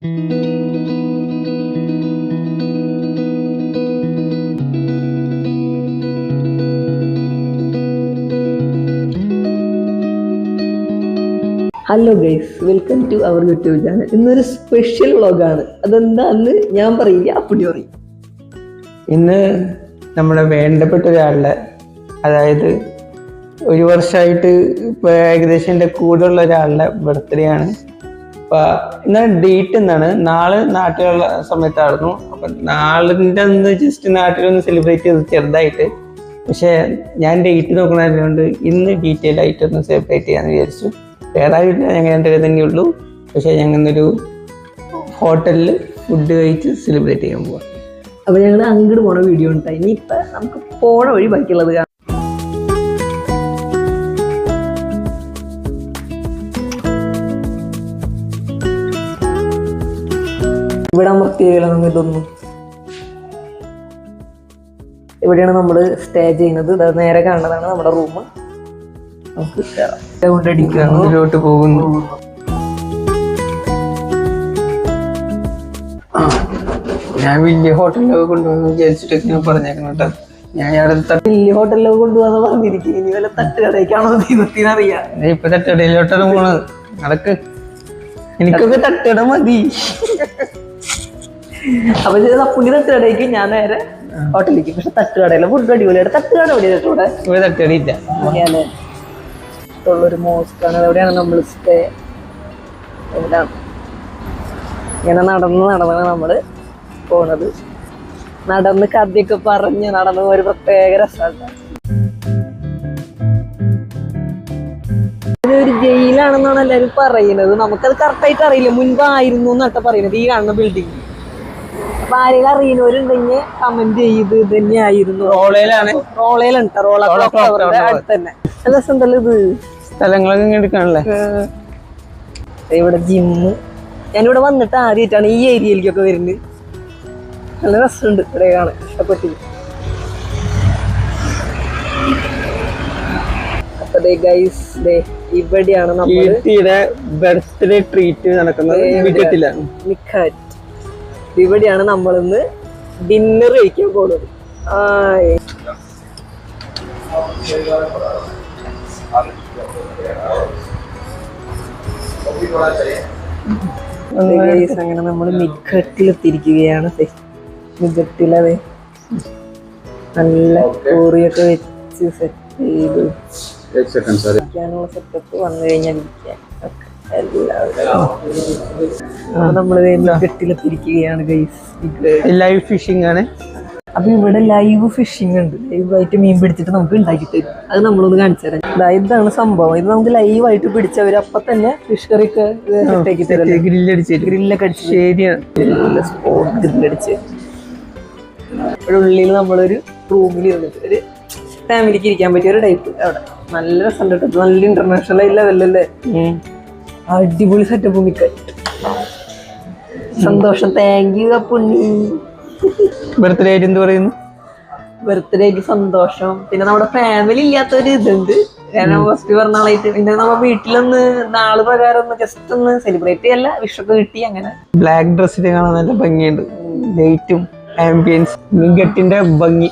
Hello guys, welcome to our YouTube channel. ഇന്നൊരു special വ്ളോഗാണ്. അതെന്താന്ന് ഞാൻ പറയില്ല, അപ്പടി പറയും. ഇന്ന് നമ്മുടെ വേണ്ടപ്പെട്ട ഒരാളുടെ, അതായത് ഒരു വർഷമായിട്ട് ഇപ്പോൾ ഏകദേശം എൻ്റെ കൂടെയുള്ള ഒരാളുടെ ബർത്ത്ഡേ ആണ്. അപ്പം ഇന്നാണ് ഡേറ്റ് എന്നാണ്. നാളെ നാട്ടിലുള്ള സമയത്തായിരുന്നു. അപ്പം നാളിൻ്റെ അന്ന് ജസ്റ്റ് നാട്ടിലൊന്ന് സെലിബ്രേറ്റ് ചെയ്ത് ചെറുതായിട്ട്. പക്ഷേ ഞാൻ ഡേറ്റ് നോക്കണതുകൊണ്ട് ഇന്ന് ഡീറ്റെയിൽ ആയിട്ടൊന്ന് സെലിബ്രേറ്റ് ചെയ്യാമെന്ന് വിചാരിച്ചു. വേറെ ആയിട്ടില്ല, ഞങ്ങൾ രണ്ടുപേരെ തന്നെയുള്ളൂ. പക്ഷേ ഞങ്ങളൊരു ഹോട്ടലിൽ ഫുഡ് കഴിച്ച് സെലിബ്രേറ്റ് ചെയ്യാൻ പോവാം. അപ്പോൾ ഞങ്ങൾ അങ്ങോട്ട് പോണ വീഡിയോ ഉണ്ടായി. ഇനിയിപ്പോൾ നമുക്ക് പോണ വഴി ബാക്കിയുള്ളത് കാണാം. ഇവിടെ പ്രത്യേകത നമുക്ക് ഇതൊന്നും. ഇവിടെയാണ് നമ്മൾ സ്റ്റേ ചെയ്യുന്നത്. നേരെ കാണുന്നതാണ് നമ്മുടെ റൂം. നമുക്ക് കൊണ്ടടിക്കാട്ട് പോകുന്നു. ഞാൻ വലിയ ഹോട്ടലിലൊക്കെ കൊണ്ടുപോകുന്നു വിചാരിച്ചിട്ടൊക്കെ ഞാൻ പറഞ്ഞേക്കണം കേട്ടോ. ഞാൻ വലിയ ഹോട്ടലിലൊക്കെ കൊണ്ടുപോകാന്ന് പറഞ്ഞിരിക്കും. ഇനി വല്ല തട്ടുകടയ്ക്കാണോ ദൈവത്തിനറിയാം. ഇപ്പൊ തട്ടുകടയിലോട്ടാണ് പോണത്. നടക്ക്, എനിക്കൊക്കെ തട്ടുകട മതി. അപ്പൊ പുള്ളി തട്ടുകടയ്ക്ക്, ഞാൻ നേരെ ഹോട്ടലിലേക്ക്. പക്ഷെ തട്ടുകടയിലെ ഫുഡ് അടിപൊളിയാണ്. തട്ടുകട എവിടെയാണ്? ഇവിടെ തട്ടുകടയില്ല. ഒരു മോസ്കാണ്. എവിടെയാണ് നമ്മൾ സ്റ്റേ? എവിടെയാണ്? ഇങ്ങനെ നടന്നാണ് നമ്മൾ പോണത്. നടന്ന് കഥയൊക്കെ പറഞ്ഞ് നടന്ന് ഒരു പ്രത്യേക രസമാണ്. ഒരു ജയിലാണെന്നാണ് എല്ലാവരും പറയുന്നത്. നമുക്കത് കറക്റ്റായിട്ട് അറിയില്ല. മുൻപായിരുന്നു എന്നൊക്കെ പറയുന്നത് ഈ കാണുന്ന ബിൽഡിംഗ്. അപ്പൊ ആരെങ്കിലും അറിയുന്നവരുണ്ടെങ്കിൽ കമന്റ് ചെയ്ത് ഇത് തന്നെയായിരുന്നു. റോളയിലാണ് അടുത്ത് തന്നെ. നല്ല രസമുണ്ടല്ലോ ഇത്. സ്ഥലങ്ങളൊക്കെ എടുക്കാണല്ലേ. ഇവിടെ ജിമ്മ്. ഞാനിവിടെ വന്നിട്ട് ആദ്യമായിട്ടാണ് ഈ ഏരിയയിലേക്കൊക്കെ വരുന്നത്. നല്ല രസമുണ്ട് ഇവിടെ കാണാൻ. ഇഷ്ടപ്പെട്ടു. അപ്പൊ ഗൈസ്, ഇവിടെയാണ് നമ്മുടെ ബർത്ത്ഡേ ട്രീറ്റ് നടക്കുന്നത്. ഇവിടെയാണ് നമ്മളിന്ന് ഡിന്നർ കഴിക്കാൻ പോകുന്നത്. അങ്ങനെ നമ്മള് മിക്കട്ടിലെത്തിയിരിക്കുകയാണ്. മിക്കട്ടിലതെ നല്ല കോറിയൊക്കെ വെച്ച് സെറ്റ് ചെയ്ത് ഇരിക്കാനുള്ള സെറ്റപ്പ് വന്നു കഴിഞ്ഞാൽ ഇരിക്കാൻ ഒക്കെ എല്ലാവരും. നമ്മള് മിക്കട്ടിലെത്തിയിരിക്കുകയാണ് ഗൈസ്. ലൈവ് ഫിഷിംഗ് ആണ്. അപ്പൊ ഇവിടെ ലൈവ് ഫിഷിംഗ് ഉണ്ട്. ലൈവായിട്ട് മീൻ പിടിച്ചിട്ട് നമുക്ക് ഉണ്ടാക്കി തരും. അത് നമ്മളൊന്ന് കാണിച്ചു തരാം. ഇതാണ് സംഭവം. ഇത് നമുക്ക് ലൈവായിട്ട് പിടിച്ചവര് അപ്പൊ തന്നെ ഫിഷ് കറിയൊക്കെ സെറ്റാക്കി തരും. ഗ്രില്ലൊക്കെ അടിച്ച്. ശരിയാണ്. സ്പോട്ട് ഗ്രില്ലടിച്ച് ഇവിടെ ഉള്ളിൽ നമ്മളൊരു റൂമിൽ ഇരുന്നിട്ട് ഒരു ഫാമിലിക്ക് ഇരിക്കാൻ പറ്റിയ ഒരു ടൈപ്പ്. അവിടെ നല്ല രസം കേട്ടോ. നല്ല ഇന്റർനാഷണൽ ലെവലല്ലേ. അടിപൊളി സെറ്റപ്പ്. മിക്ക സന്തോഷം. Thank you Punni. ബർത്ത്ഡേ ആയിട്ട് എന്ത് പറയുന്നു? ബർത്ത്ഡേ ആയിട്ട് സന്തോഷം. പിന്നെ നമ്മുടെ ഫാമിലി ഇല്ലാത്തൊരു ഇതുണ്ട്. കാരണം ഫസ്റ്റ് പിറന്നാളായിട്ട് പിന്നെ നമ്മുടെ വീട്ടിലൊന്ന് നാള് പ്രകാരം ഒന്ന് ജസ്റ്റ് ഒന്ന് സെലിബ്രേറ്റ് ചെയ്യല്ല. വിഷൊക്കെ കിട്ടി. അങ്ങനെ ബ്ലാക്ക് ഡ്രസ്സിൽ കാണാൻ നല്ല ഭംഗിയുണ്ട്. ലൈറ്റും ആംബിയൻസ്, മികട്ടിന്റെ ഭംഗി.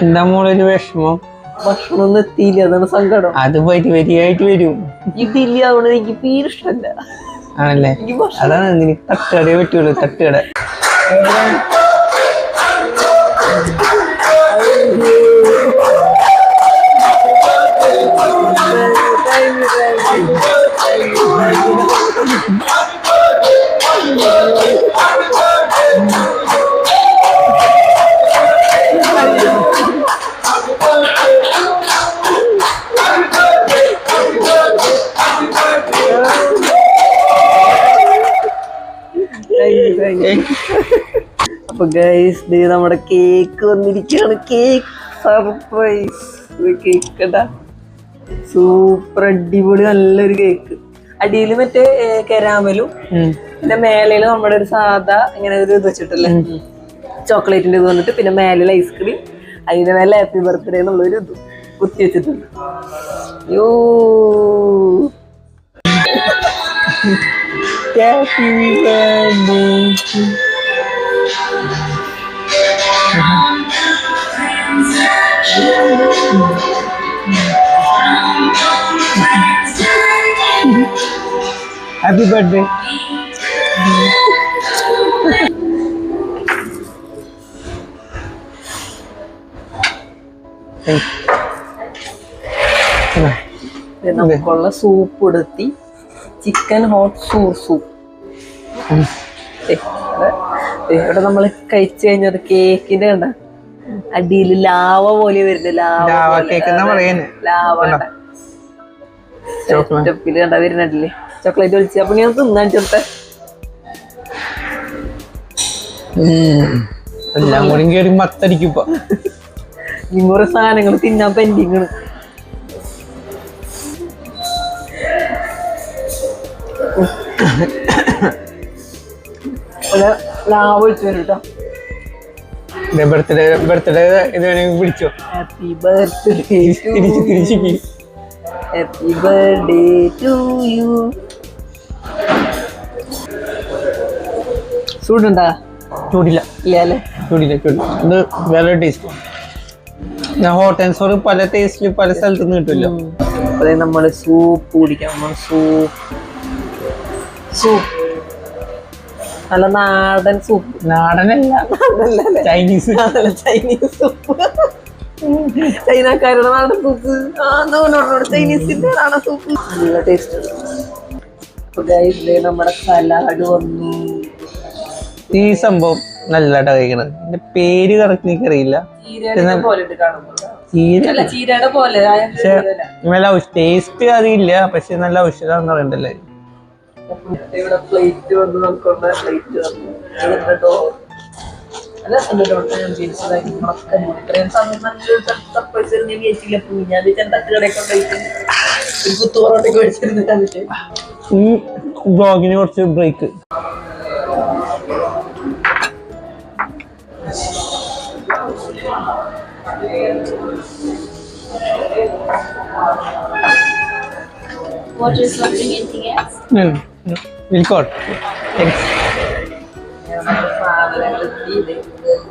എന്താ മോളൊരു വിഷമം? ഭക്ഷണം ഒന്നും എത്തിയില്ല, അതാണ് സങ്കടം. അത് പോയിട്ട് വരിയായിട്ട് വരും. ഇതില്ല, അതുകൊണ്ട് എനിക്ക് തീരെ ഇഷ്ടമല്ല. ആണല്ലേ? അതാണ് നിനക്ക് തട്ടുകടയെ പറ്റുള്ളൂ. തട്ടുകട അപ്പൊ ഗൈസ്, നമ്മുടെ കേക്ക് വന്നിരിക്കുകയാണ്. Cake surprise. കേക്ക് സൂപ്പർ അടിപൊളി നല്ലൊരു കേക്ക്. അടിയിൽ മറ്റേ കരാമലും പിന്നെ മേലയില് നമ്മുടെ ഒരു സാധാ ഇങ്ങനെ ഒരു ഇത് വെച്ചിട്ടല്ലേ ചോക്ലേറ്റിന്റെ ഇത് വന്നിട്ട്, പിന്നെ മേലിൽ ഐസ്ക്രീം, അതിന്റെ മേലെ ഹാപ്പി ബർത്ത്ഡേ എന്നുള്ളൊരു ഇത് കുത്തി വെച്ചിട്ടുണ്ട്. യോ Happy birthday to Happy birthday. നമുക്കുള്ള സൂപ്പ് എടുത്തി ചിക്കൻ ഹോട്ട് സൂപ്പ് ഇവിടെ നമ്മൾ കഴിച്ചു കഴിഞ്ഞത് കേക്കിന്റെ കണ്ട അടിയിൽ ലാവ പോലെ വരുന്നത് ലാവ സ്റ്റെപ്പില് കണ്ട വരുന്നല്ലേ ചോക്ലേറ്റ് ഒളിച്ച് അപ്പൊ ഞാൻ തിന്നാൻ ചേർത്തെ എല്ലാം കൂടി കേറി മത്തടിക്കും ഇപ്പൊ നിങ്ങോറെ സാധനങ്ങൾ തിന്നാൻ പെൻഡിങ് ലാവ ഒഴിച്ചു വരും കേട്ടോ ബർത്ത്ഡേ ഇത് വേണമെങ്കിൽ പിടിച്ചോ ഹാപ്പി ബർത്ത്ഡേ തിരിച്ചു ഹാപ്പി ബർത്ത്ഡേ ടു യു ചൂടുണ്ടാ ചൂടില്ല ഇല്ലേ ചൂടില്ല ഇത് വേറെ ടേസ്റ്റ് ഞാൻ ഹോട്ട് ആൻഡ് സോർ പല ടേസ്റ്റിലും പല സ്ഥലത്തു നിന്ന് കിട്ടുമല്ലോ അതെ നമ്മള് സൂപ്പ് കുടിക്കാം നമ്മൾ സൂപ്പ് നല്ല നാടൻ സൂപ്പ് നാടനല്ല ചൈനീസ് സൂപ്പ് ചൈനക്കാരുടെ നാടൻ സൂപ്പ് ചൈനീസിന്റെ നാടൻ സൂപ്പ് നല്ല ടേസ്റ്റ്. നമ്മുടെ സലാഡ് വന്നു. ഈ സംഭവം നല്ലതായിട്ടാ കഴിക്കണത്. എന്റെ പേര് കറക്റ്റ് എനിക്കറിയില്ല. നല്ല ടേസ്റ്റ് അതില്ല, പക്ഷെ നല്ല ഔഷധമാണെന്ന് പറയണ്ടല്ലേ. ഇവിടെ പ്ലേറ്റ് വന്ന് നമുക്കുള്ള പ്ലേറ്റ് വന്നു. ഈ ബ്ലോഗിന് കുറച്ച് ബ്രേക്ക്.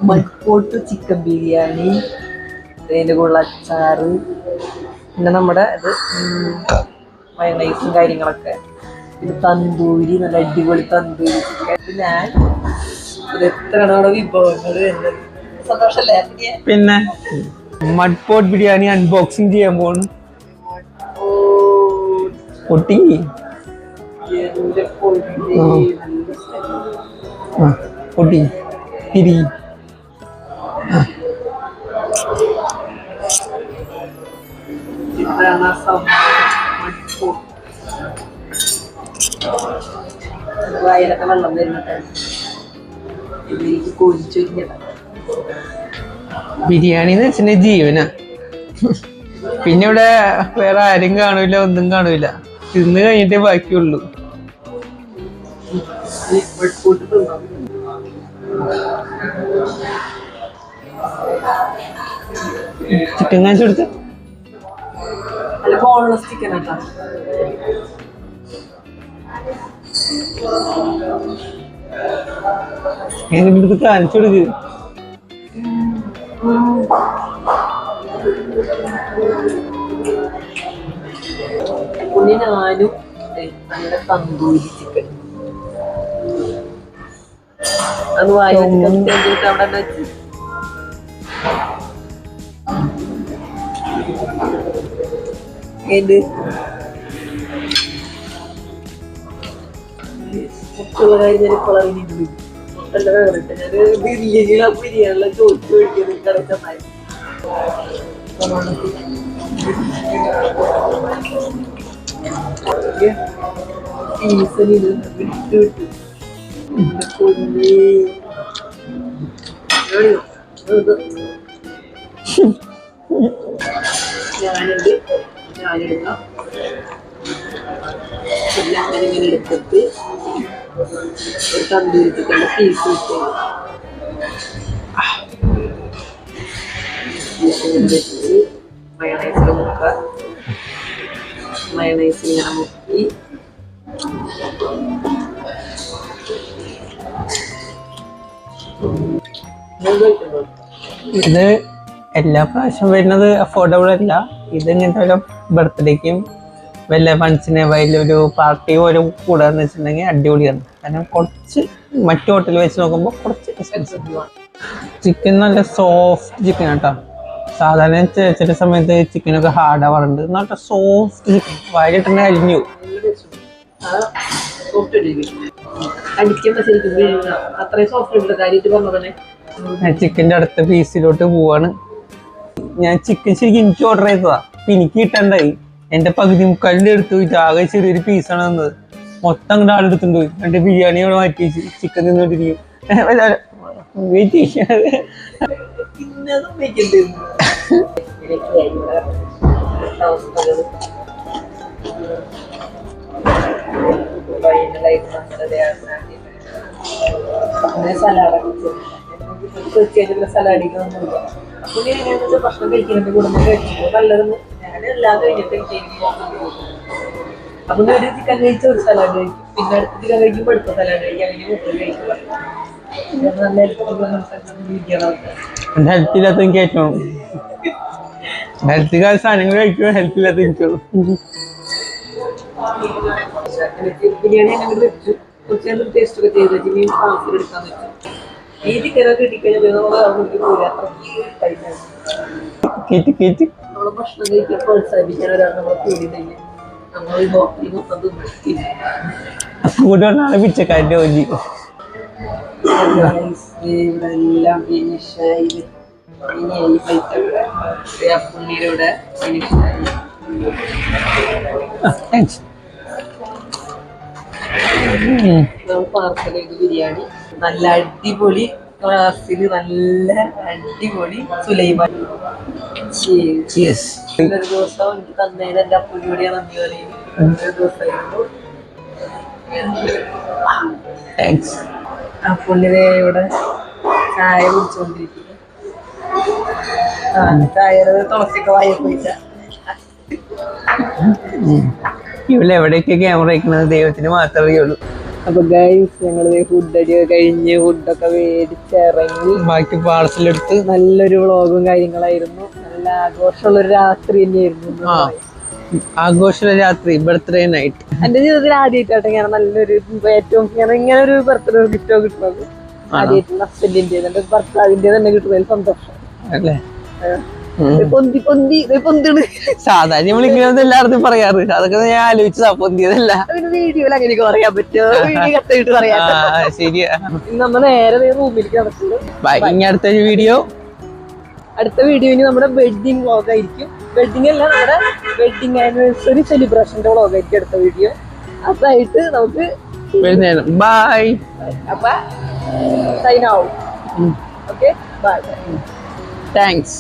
മൽപോട്ട് ചിക്കൻ ബിരിയാണി, അതിൻ്റെ കൂടെ അച്ചാറ്, പിന്നെ നമ്മുടെ ഇത് മയണൈസും കാര്യങ്ങളൊക്കെ, പിന്നെ തന്തൂരി, നല്ല അടിപൊളി തന്തൂരി ചിക്കൻ. ഞാൻ എത്രയാണ് അവിടെ വിഭവങ്ങൾ വരുന്നത്. സന്തോഷല്ലേ? പിന്നെ മഡ്പോട്ട് ബിരിയാണി അൺബോക്സിങ് ചെയ്യാൻ പോണു. പൊട്ടി പൊട്ടി തിരി വായിലൊക്കെ വെള്ളം വരുന്നുണ്ട്. ഇതിലേക്ക് കൊതിച്ചൊരിഞ്ഞ ബിരിയാണി എന്ന് വെച്ചിട്ടുണ്ടെങ്കിൽ ജീവനാ. പിന്നെ ഇവിടെ വേറെ ആരും കാണൂല, ഒന്നും കാണൂല. തിന്ന് കഴിഞ്ഞിട്ടേ ബാക്കിയുള്ളൂ. ചിക്കൻ കാണിച്ചു കൊടുത്ത ബോൺലെസ് ചിക്കൻ ആട്ടാ. എങ്ങനെ കാണിച്ചു കൊടുക്ക്. ഞാനും നല്ല തന്തൂരി ചിക്കൻ അത് വായി വെച്ചിട്ട് അവിടെ വെച്ച് മുട്ടുള്ള കാര്യം ഞാൻ ഇപ്പോൾ അറിഞ്ഞിട്ടുണ്ട്. മുട്ടല്ല വേറിട്ട് ഞാൻ ബിരിയാണിയിലെ ചോദിച്ചു മേടിക്കുന്നത് കിടച്ചമായി വിട്ടു ഞാനെടുക്കാം. അങ്ങനെ ഇങ്ങനെ എടുത്തിട്ട് ഒരു തന്തൂരി ചിക്കൻ്റെ പീസ് വെച്ച് മയണൈസിൽ മുക്കുക. മയണൈസിൽ ഇങ്ങനെ മുക്കി ഇത് എല്ലാ പ്രാവശ്യം വരുന്നത് അഫോർഡബിൾ അല്ല. ഇത് ഇങ്ങനത്തെ ഒരു ബർത്ത്ഡേക്കും വല്ല ഫണ്ട്സിനെ വലിയൊരു പാർട്ടി പോലെ കൂടാന്ന് വെച്ചിട്ടുണ്ടെങ്കിൽ അടിപൊളിയാണ്. കാരണം കുറച്ച് മറ്റു ഹോട്ടലിൽ വെച്ച് നോക്കുമ്പോൾ കുറച്ച് എക്സ്പെൻസീവ് ആണ്. ചിക്കൻ നല്ല സോഫ്റ്റ് ചിക്കൻ കേട്ടോ. സാധാരണ ചില സമയത്ത് ചിക്കനൊക്കെ ഹാർഡ് ആവാറുണ്ട്. നല്ല സോഫ്റ്റ് ചിക്കൻ വായിലിട്ടെന്നെ അരിഞ്ഞു. ചിക്കൻ്റെ അടുത്ത പീസിലോട്ട് പോവാണ്. ഞാൻ ചിക്കൻ ശരിക്കും എനിക്ക് ഓർഡർ ചെയ്തതാ. അപ്പൊ എനിക്ക് കിട്ടണ്ടായി. എന്റെ പകുതി മുക്കാലിന്റെ എടുത്ത് പോയിട്ട് ആകെ ചെറിയൊരു പീസാണ് തന്നത്. മൊത്തം അങ്ങോട്ട് ആളെടുത്തുണ്ട് പോയി. എന്റെ ബിരിയാണി അവിടെ മാറ്റി വെച്ച് ചിക്കൻ തിന്നോണ്ടിരിക്കും. വെയിറ്റ് ചെയ്യാതെ സലാഡിക്കൊന്നുമില്ല. അപ്പൊ ഞാൻ ഭക്ഷണം കഴിക്കുന്നതിന്റെ കൂടെ കഴിക്കുമ്പോൾ നല്ലതെന്ന് ഞാൻ എല്ലാം കഴിഞ്ഞിട്ട് അപ്പൊ ഒരു ചിക്കൻ കഴിച്ച ഒരു സലാഡ് കഴിക്കും, പിന്നെ അടുത്ത ചിക്കൻ കഴിക്കുമ്പോൾ അടുത്ത സലാഡ് കഴിക്കും, അങ്ങനെ മുട്ട കഴിക്കുക. ഹെൽത്ത് ഇല്ലാത്ത എനിക്ക് ഏറ്റവും ഹെൽത്ത് സാധനങ്ങൾ കഴിക്കുമ്പോൾ ഹെൽത്ത് ഇല്ലാത്ത എനിക്കുള്ളൂ. ബിരിയാണി അങ്ങനെ വെച്ചു കുറച്ച് ടേസ്റ്റ് ഒക്കെ ചെയ്ത് വെച്ച് മീൻ പാർസൽ എടുക്കാൻ വെച്ചു. ഈ ചിക്കനൊക്കെ കിട്ടിക്കഴിഞ്ഞാൽ നമ്മളെ ഭക്ഷണം കഴിക്കാൻ പ്രോത്സാഹിപ്പിക്കാൻ ഒരാൾ നമ്മളെ കൂടിയില്ലെങ്കിൽ നമ്മൾ ഈ ഹോട്ടലിൽ മൊത്തം കൂടെയാണ് പിച്ചക്കാരൻ്റെ ഒല്ലി. ഇവിടെ എല്ലാം ഫിനിഷായി. ഇനി പുള്ളിയുടെ ഫിനിഷായി. പാർസൽ ചെയ്ത് ബിരിയാണി നല്ല അടിപൊളി ക്ലാസ്സില് നല്ല അടിപൊളി സുലൈമാൻ. ഒരു ദിവസം എനിക്ക് തന്നതിന് എന്റെ അപ്പൂരിയോടെ നന്ദി പറയുന്നു. ഒരു ദിവസമായിരുന്നു അപ്പൂന്നിനെ ഇവിടെ ചായ കുടിച്ചുകൊണ്ടിരിക്കുന്നു. ചായ തുളസിയൊക്കെ വായ പോയിട്ട. ഇവിടെ എവിടെയൊക്കെ ക്യാമറ വയ്ക്കുന്നത് ദൈവത്തിന് മാത്രമേ അറിയുള്ളൂ. അപ്പൊ ഗൈസ് ഞങ്ങൾ ഫുഡ് അടിയൊക്കെ കഴിഞ്ഞ് ഫുഡൊക്കെ മേടിച്ചിറങ്ങി ബാക്കി പാർസലെടുത്ത് നല്ലൊരു വ്ളോഗും കാര്യങ്ങളായിരുന്നു. നല്ല ആഘോഷമുള്ളൊരു രാത്രി തന്നെയായിരുന്നു. ആഘോഷ രാത്രി, ബർത്ത്ഡേ നൈറ്റ്. എന്റെ ജീവിതത്തിൽ ആദ്യമായിട്ടാട്ടെ ഞാൻ നല്ലൊരു ഏറ്റവും ഞാൻ ഇങ്ങനെ ഒരു ബർത്ത്ഡേ ഗിഫ്റ്റോ കിട്ടുന്നത് ആദ്യമായിട്ട്. ഹസ്ബൻഡിന്റെ എന്റെ ഭർത്താവിന്റെ തന്നെ കിട്ടുന്നതിൽ സന്തോഷം അല്ലേ. പൊന്തി പൊന്തി പൊന്തിണ്. സാധാരണ നമ്മളിങ്ങനെ എല്ലായിടത്തും പറയാറ്. അതൊക്കെ ഞാൻ ആലോചിച്ചതാ, പൊന്തിയതല്ല. വീഡിയോയിൽ അങ്ങനെയൊക്കെ പറയാൻ പറ്റുമോ? വീഡിയോ കത്തിട്ട് പറയാം. ശരിയാ. നമ്മ നേരെ റൂമിലേക്ക് നടക്കുന്നത്. അടുത്ത വീഡിയോ ഇനി നമ്മുടെ വെഡിങ് വ്ളോഗ് ആയിരിക്കും. വെഡിങ് അല്ല, നമ്മുടെ വെഡിങ് ആനിവേഴ്സറി സെലിബ്രേഷന്റെ വ്ളോഗ് ആയിരിക്കും അടുത്ത വീഡിയോ. അതായിട്ട് നമുക്ക് ബൈ. അപ്പൊ സൈൻ ആവും. Okay, bye. താങ്ക്സ്.